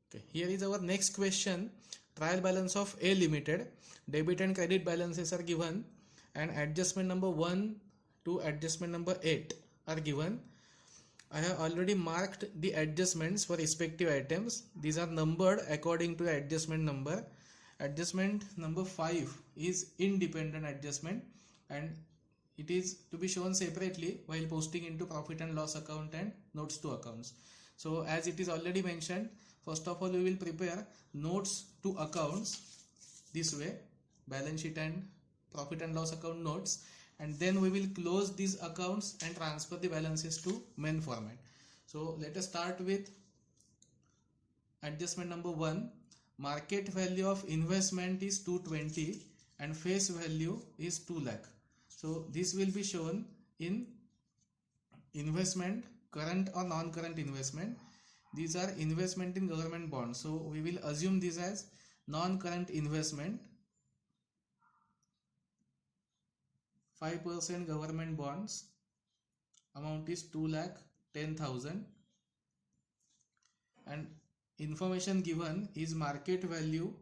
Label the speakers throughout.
Speaker 1: Okay, here is our next question. Trial balance of A Limited. Debit and credit balances are given, and adjustment number 1 to adjustment number 8 are given. I have already marked the adjustments for respective items. These are numbered according to adjustment number. Adjustment number 5 is independent adjustment, and it is to be shown separately while posting into profit and loss account and notes to accounts. So as it is already mentioned, first of all we will prepare notes to accounts this way, balance sheet and profit and loss account notes, and then we will close these accounts and transfer the balances to main format. So let us start with adjustment number 1. Market value of investment is 220 and face value is 2 lakh. So this will be shown in investment, current or non-current investment. These are investment in government bonds, so we will assume this as non-current investment. 5% government bonds, amount is 2,10,000, and information given is market value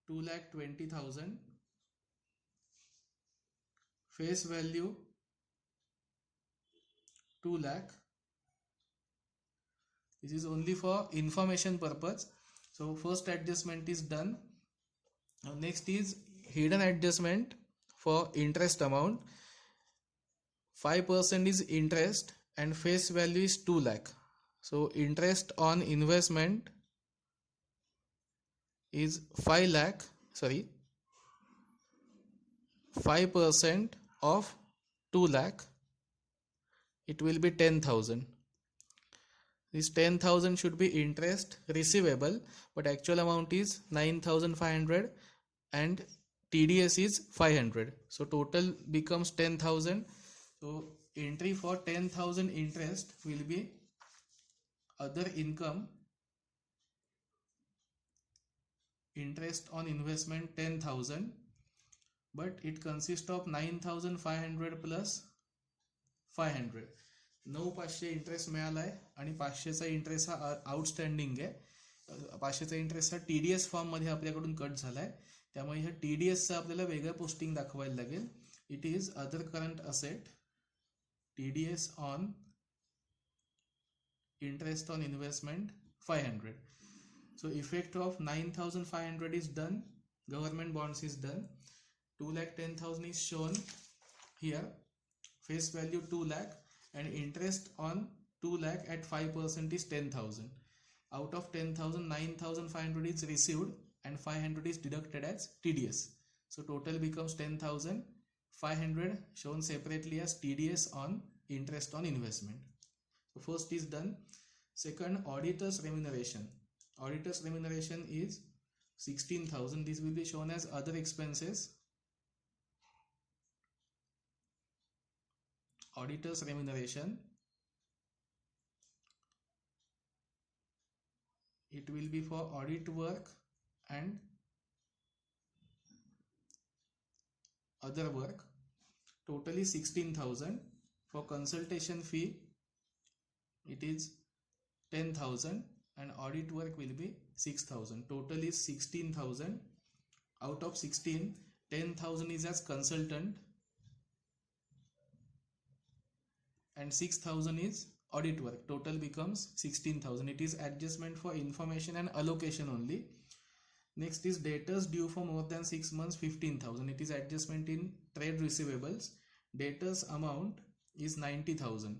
Speaker 1: 2,20,000, face value 2 lakh. This is only for information purpose. So first adjustment is done. Now next is hidden adjustment for interest amount. 5% is interest and face value is 2 lakh. So interest on investment is 5 lakh, 5% of 2 lakh, it will be 10,000. This 10,000 should be interest receivable, but actual amount is 9,500 and TDS is 500. So total becomes 10,000. So entry for 10,000 interest will be other income, interest on investment 10,000, but it consists of 9,500 plus 500. 9,500 interest मिळालाय आणि 500चा interest हा outstanding आहे. 500चा interest हा TDS form मध्ये आपल्याकडून cut झालाय, त्यामुळे ह्या TDS चा आपल्याला वेगळं पोस्टिंग दाखवायला लागेल. It is other current asset, TDS on interest on investment 500. So effect of 9,500 is done, government bonds is done, 2,10,000 is shown here, face value 2 lakh, and interest on 2 lakh at 5% is 10,000. Out of 10,000, 9,500 is received and 500 is deducted as TDS. So total becomes 10,500 shown separately as TDS on interest on investment. So first is done. Second, auditor's remuneration. Auditor's remuneration is 16,000. This will be shown as other expenses. Auditor's remuneration, it will be for audit work and other work. Totally 16,000. For consultation fee, it is 10,000 and audit work will be 6,000. Total is 16,000. Out of 16, 10,000 is as consultant and 6,000 is audit work. Total becomes 16,000. It is adjustment for information and allocation only. Next is debtors due for more than 6 months, 15,000. It is adjustment in trade receivables. Debtors amount is 90,000.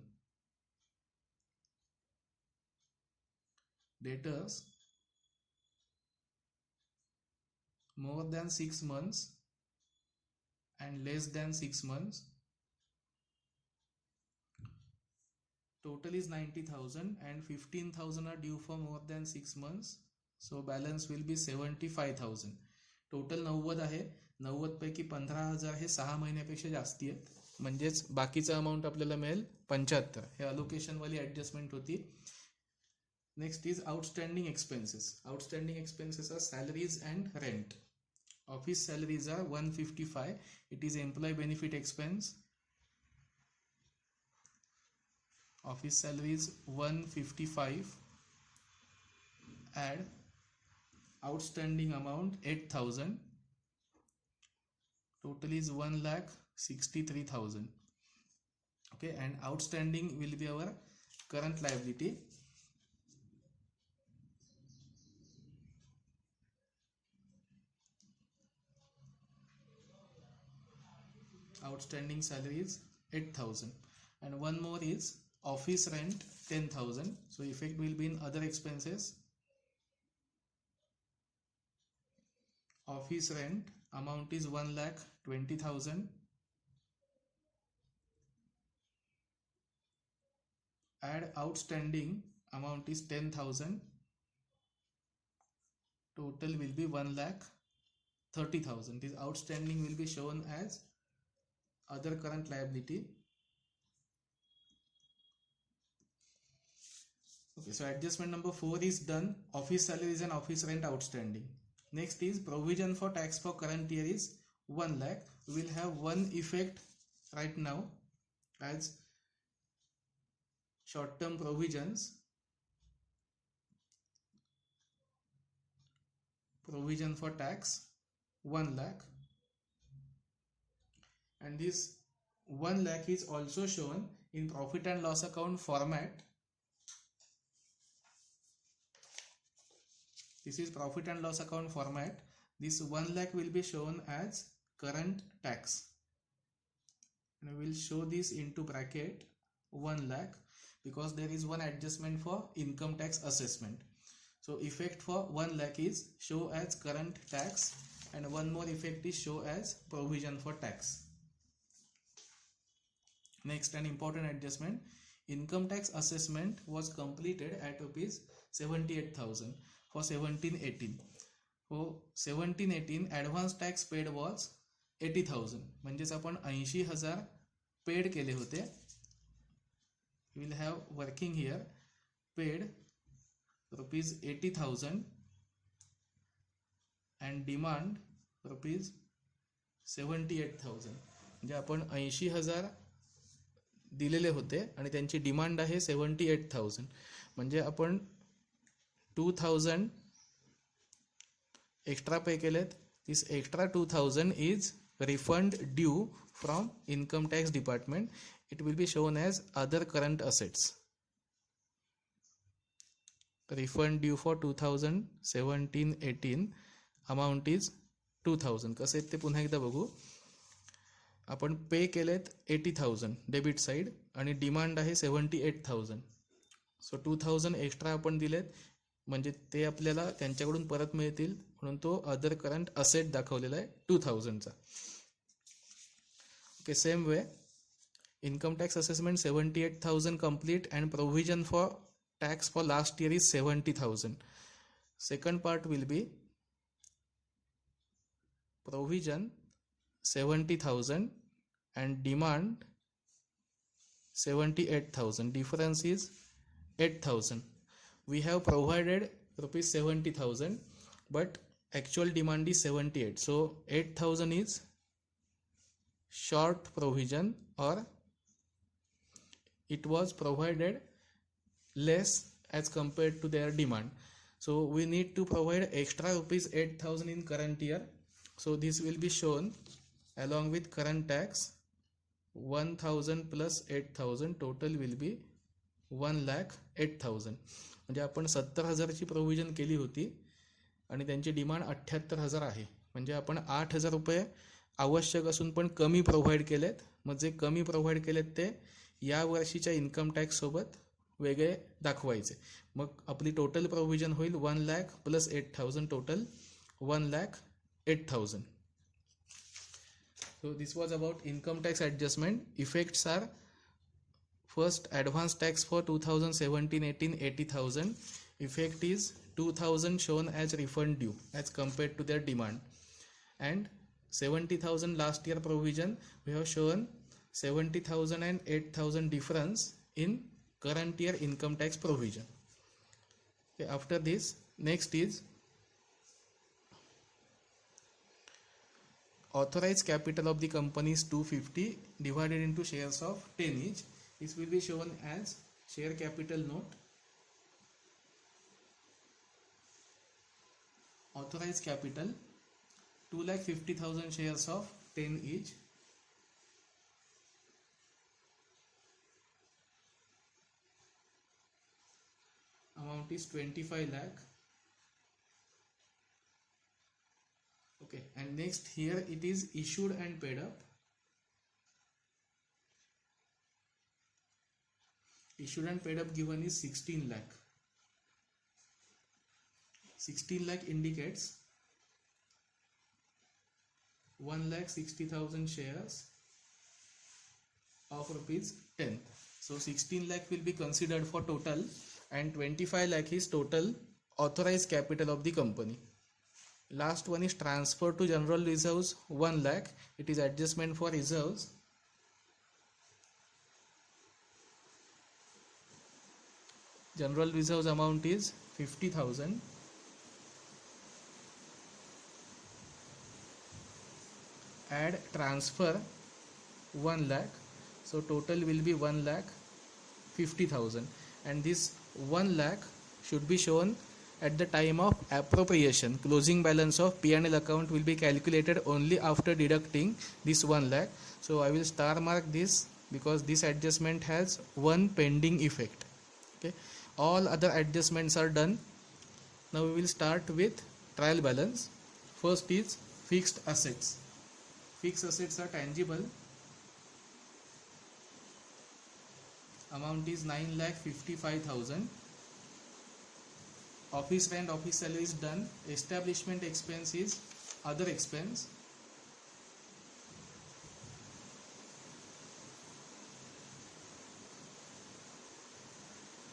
Speaker 1: Debtors more than 6 months and less than 6 months, total is 90,000 and 15,000 are due for more than 6 months, so balance will be 75,000. Total 90 आहे. 90 पैकी 15,000 हे 6 महिन्यापेक्षा जास्ती आहेत, म्हणजेच बाकीचा amount आपल्याला मिळेल 75. हे allocation वाली ऍडजस्टमेंट होती. Next is outstanding expenses. Outstanding expenses are salaries and rent. Office salaries are 155. It is employee benefit expense. office salary is 155, add outstanding amount 8,000, total is 1,63,000. Okay, and outstanding will be our current liability. Outstanding salary is 8,000, and one more is office rent 10,000. So effect will be in other expenses. Office rent amount is 1,20,000, add outstanding amount is 10,000, total will be 1,30,000. This outstanding will be shown as other current liability. Okay, so adjustment number 4 is done. Office salaries and office rent outstanding. Next is provision for tax for current year is 1 lakh. We will have one effect right now as short term provisions. Provision for tax 1 lakh, and this 1 lakh is also shown in profit and loss account format. This is profit and loss account format. This 1 lakh will be shown as current tax, and we will show this into bracket 1 lakh because there is one adjustment for income tax assessment. So effect for 1 lakh is show as current tax, and one more effect is show as provision for tax. Next, an important adjustment. Income tax assessment was completed at rupees 78,000 for 17-18. For 17-18 advance tax paid was 80,000. म्हणजेच आपण 80,000 paid केले होते. We will have working here paid rupees 80,000 and demand rupees 78,000. म्हणजे आपण 80,000 दिलेले होते आणि त्यांची डिमांड आहे 78,000. म्हणजे आपण 2,000 एक्स्ट्रा पे केलेत. This extra 2,000 is refund due from income tax department. It will be shown as other current assets. Refund due for 2017-18 amount is 2,000. कसे ते पुन्हा एकदा बघू. आपण पे केलेत 80,000 डेबिट साइड आणि डिमांड आहे 78,000. सो 2,000 एक्स्ट्रा आपण दिलेत म्हणजे ते आपल्याला त्यांच्याकडून परत मिळतील, म्हणून तो अदर करंट असेट दाखवलेला आहे 2,000 चा. Okay, same way income tax assessment 78,000 complete and provision for tax for last year is 70,000. Second part will be provision 70,000 and demand 78,000. Difference is 8,000. We have provided rupees 70,000 but actual demand is 78. So 8,000 is short provision, or it was provided less as compared to their demand. So we need to provide extra rupees 8,000 in current year. So this will be shown along with current tax. 1,000 plus 8,000 total will be 1,08,000. म्हणजे आपण 70,000 ची provision केली होती आणि त्यांची demand 78,000 आहे. म्हणजे आपण 8,000 रुपये आवश्यक असून पण कमी प्रोव्हाइड केलेत. मग जे कमी प्रोव्हाइड केलेत ते या वर्षीच्या इन्कम टॅक्स सोबत वेगळे दाखवायचे. मग आपली टोटल प्रोव्हिजन होईल 1 lakh plus 8,000, total 1,08,000. So this was about income tax adjustment. Effects are: first, advance tax for 2017-18 80,000. Effect is 2,000 shown as refund due as compared to their demand, and 70,000 last year provision we have shown 70,000 and 8,000 difference in current year income tax provision. Okay, after this, next is authorized capital of the company is 250 divided into shares of 10 each. This will be shown as share capital note, authorized capital 2,50,000 shares of 10 each, amount is 25 lakh. Okay, and next here it is issued and paid up. Issued and paid up given is 16 lakh. 16 lakh indicates 1,60,000 shares of rupees 10. So 16 lakh will be considered for total, and 25 lakh is total authorized capital of the company. Last one is transfer to general reserves 1 lakh. It is adjustment for reserves. General reserves amount is 50,000. Add transfer 1 lakh. So total will be 1,50,000, and this 1 lakh should be shown at the time of appropriation. Closing balance of P&L account will be calculated only after deducting this 1 lakh. So I will star mark this because this adjustment has one pending effect. Okay, all other adjustments are done. Now we will start with trial balance. First is fixed assets. Fixed assets are tangible. Amount is 9,55,000. Office rent, office salary is done. Establishment expense is other expense.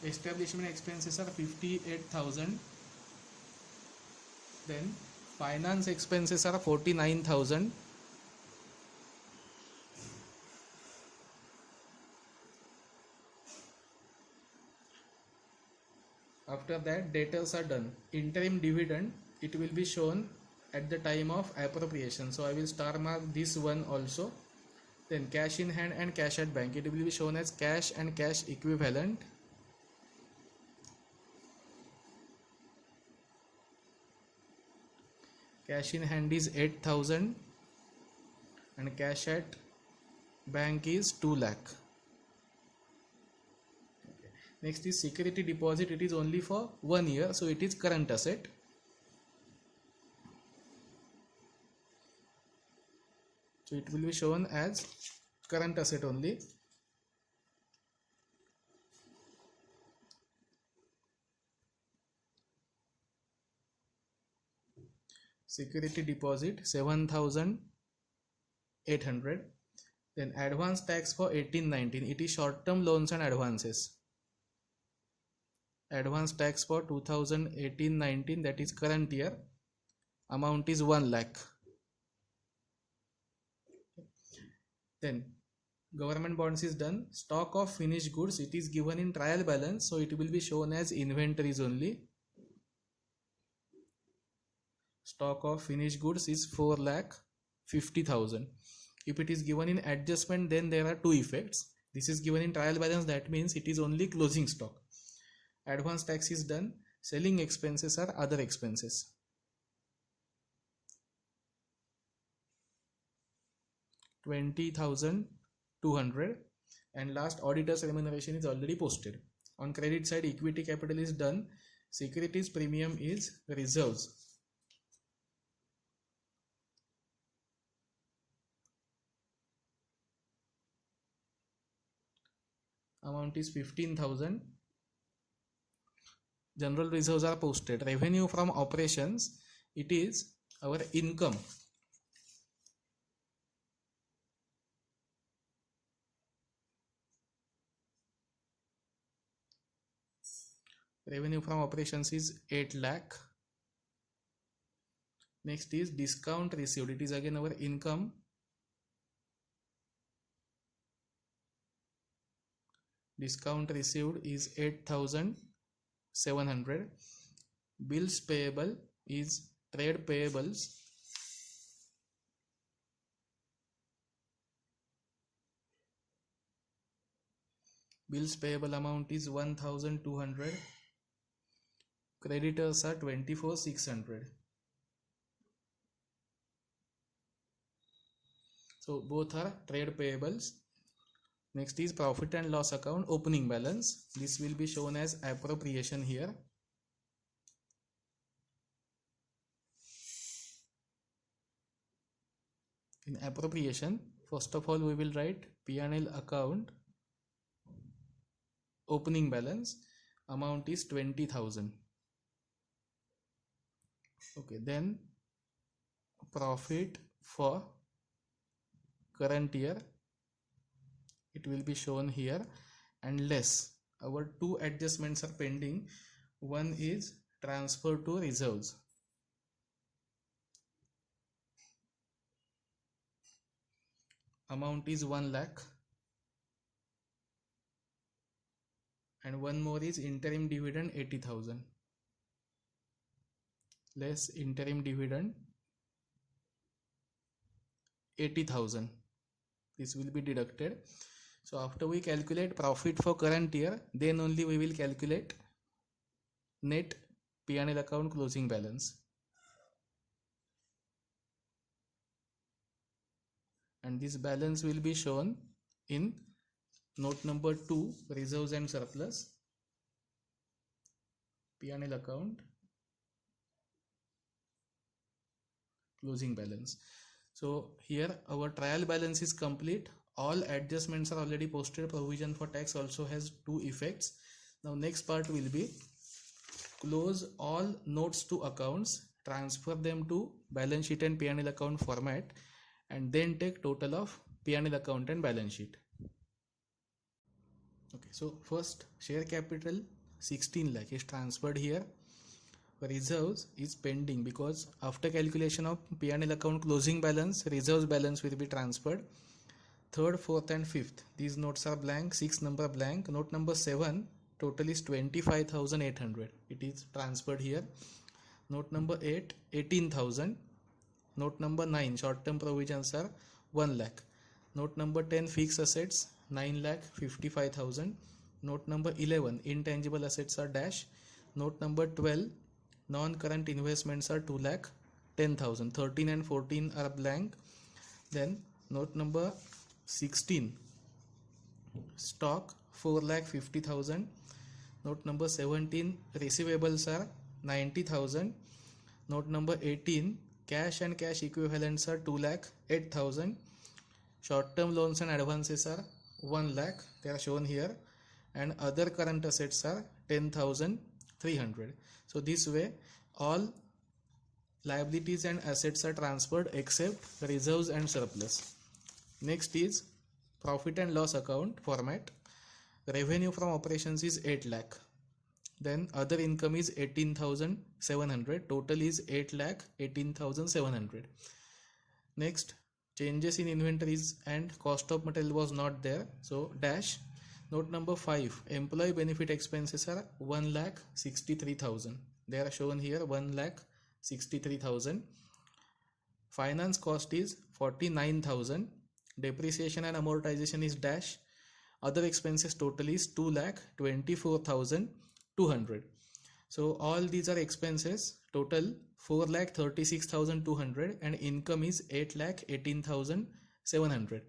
Speaker 1: Establishment expenses are 58,000. Then finance expenses are 49,000. After that, debtors are done. Interim dividend, it will be shown at the time of appropriation. So I will star mark this one also. Then cash in hand and cash at bank, it will be shown as cash and cash equivalent. Cash in hand is 8,000 and cash at bank is 2 lakh. Next is security deposit. It is only for 1 year, so it is current asset. So it will be shown as current asset only. Security deposit 7,800. Then advance tax for 18-19. It is short term loans and advances. Advance tax for 2018-19, that is current year, amount is 1 lakh. Then government bonds is done. Stock of finished goods, it is given in trial balance, so it will be shown as inventories only. Stock of finished goods is 4,50,000. If it is given in adjustment, then there are two effects. This is given in trial balance, that means it is only closing stock. Advance tax is done. Selling expenses are other expenses. $20,200. And last, auditor's remuneration is already posted. On credit side, equity capital is done. Securities premium is reserves. Amount is 15,000. General reserves are posted. Revenue from operations, it is our income. Revenue from operations is 8 lakh. Next is discount received. It is again our income. Discount received is 8,700. Bills payable is trade payables. Bills payable amount is 1200. Creditors are 24,600. So both are trade payables. Next is profit and loss account opening balance. This will be shown as appropriation here. In appropriation, first of all we will write P&L account opening balance, amount is 20,000. Okay, then profit for current year, it will be shown here, and less. Our two adjustments are pending. One is transfer to reserves. Amount is 1 lakh. And one more is interim dividend 80,000. Less interim dividend 80,000. This will be deducted. So after we calculate profit for current year, then only we will calculate net P&L account closing balance. And this balance will be shown in note number 2, reserves and surplus, P&L account closing balance. So here our trial balance is complete. All adjustments are already posted. Provision for tax also has 2 effects. Now next part will be close all notes to accounts, transfer them to balance sheet and P&L account format, and then take total of P&L account and balance sheet. Okay, so first share capital 16 lakh is transferred here. Reserves is pending because after calculation of P&L account closing balance, reserves balance will be transferred. Third, fourth and fifth, these notes are blank. 6 number blank. Note number 7, total is 25,800. It is transferred here. Note number 8, 18,000. Note number 9, short term provisions are 1 lakh. Note number 10, fixed assets 9 lakh 55,000. Note number 11, intangible assets are dash. Note number 12, non-current investments are 2 lakh 10,000. 13 and 14 are blank. Then note number 16, stock 4 lakh 50,000. Note number 17, receivables are 90,000. Note number 18, cash and cash equivalents are 2 lakh 8,000. Short term loans and advances are 1 lakh, they are shown here, and other current assets are 10,300. So this way all liabilities and assets are transferred except reserves and surplus. Next is profit and loss account format. Revenue from operations is 8 lakh. Then other income is 18,700. Total is 8 lakh 18,700. Next, changes in inventories and cost of material was not there, so dash. Note number 5, employee benefit expenses are 1 lakh 63,000. They are shown here, 1 lakh 63,000. Finance cost is 49,000. Depreciation and amortization is dash. Other expenses total is 2 lakh 24,200. So all these are expenses. Total 4 lakh 36,200 and income is 8 lakh 18,700.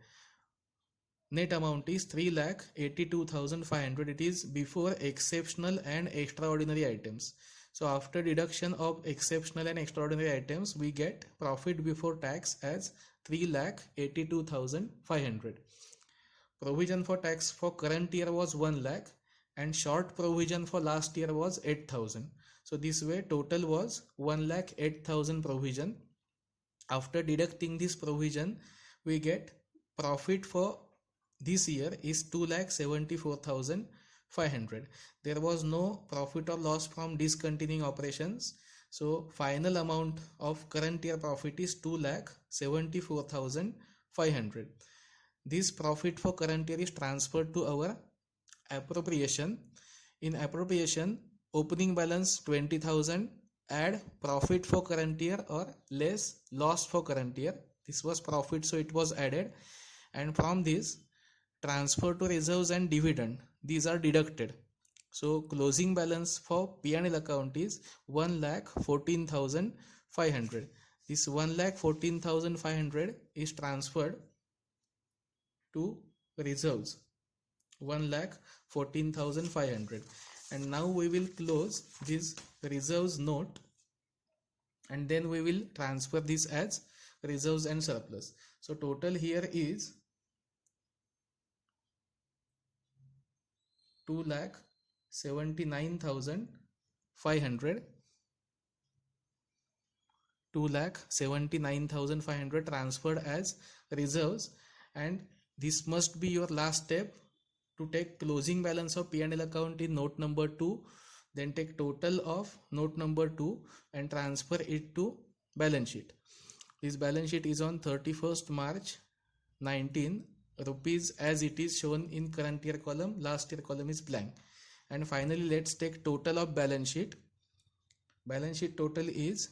Speaker 1: Net amount is 3 lakh 82,500. It is before exceptional and extraordinary items. So after deduction of exceptional and extraordinary items, we get profit before tax as 3 lakh 82,500. Provision for tax for current year was 1 lakh and short provision for last year was 8,000. So this way total was 1 lakh 8,000 provision. After deducting this provision, we get profit for this year is 2 lakh 74,500. There was no profit or loss from discontinuing operations. So final amount of current year profit is 2 lakh 74,500. This profit for current year is transferred to our appropriation. In appropriation, opening balance 20,000, add profit for current year or less loss for current year. This was profit, so it was added, and from this transfer to reserves and dividend, these are deducted. So closing balance for P&L account is 1,14,500. This 1,14,500 is transferred to reserves, 1,14,500. And now we will close this reserves note, and then we will transfer this as reserves and surplus. So total here is 2,79,500. 2,79,500 transferred as reserves, and this must be your last step to take closing balance of P&L account in note number 2, then take total of note number 2 and transfer it to balance sheet. This balance sheet is on 31st March 19 rupees as it is shown in current year column, last year column is blank. And finally let's take total of balance sheet. Balance sheet total is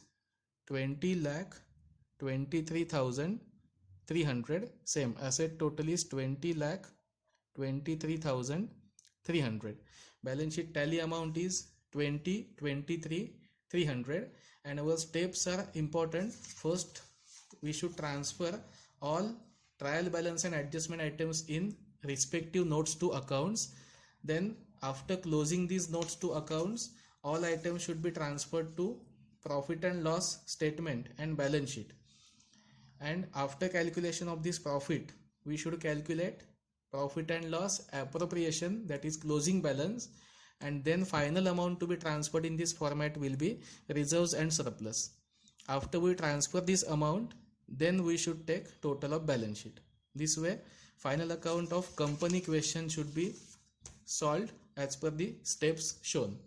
Speaker 1: 20,23,300. Same asset total is 20,23,300. Balance sheet tally amount is 20,23,300. And our steps are important. First we should transfer all trial balance and adjustment items in respective notes to accounts. Then after closing these notes to accounts, all items should be transferred to profit and loss statement and balance sheet. And after calculation of this profit, we should calculate profit and loss appropriation, that is closing balance, and then final amount to be transferred in this format will be reserves and surplus. After we transfer this amount, then we should take total of balance sheet. This way final account of company question should be solved as per the steps shown.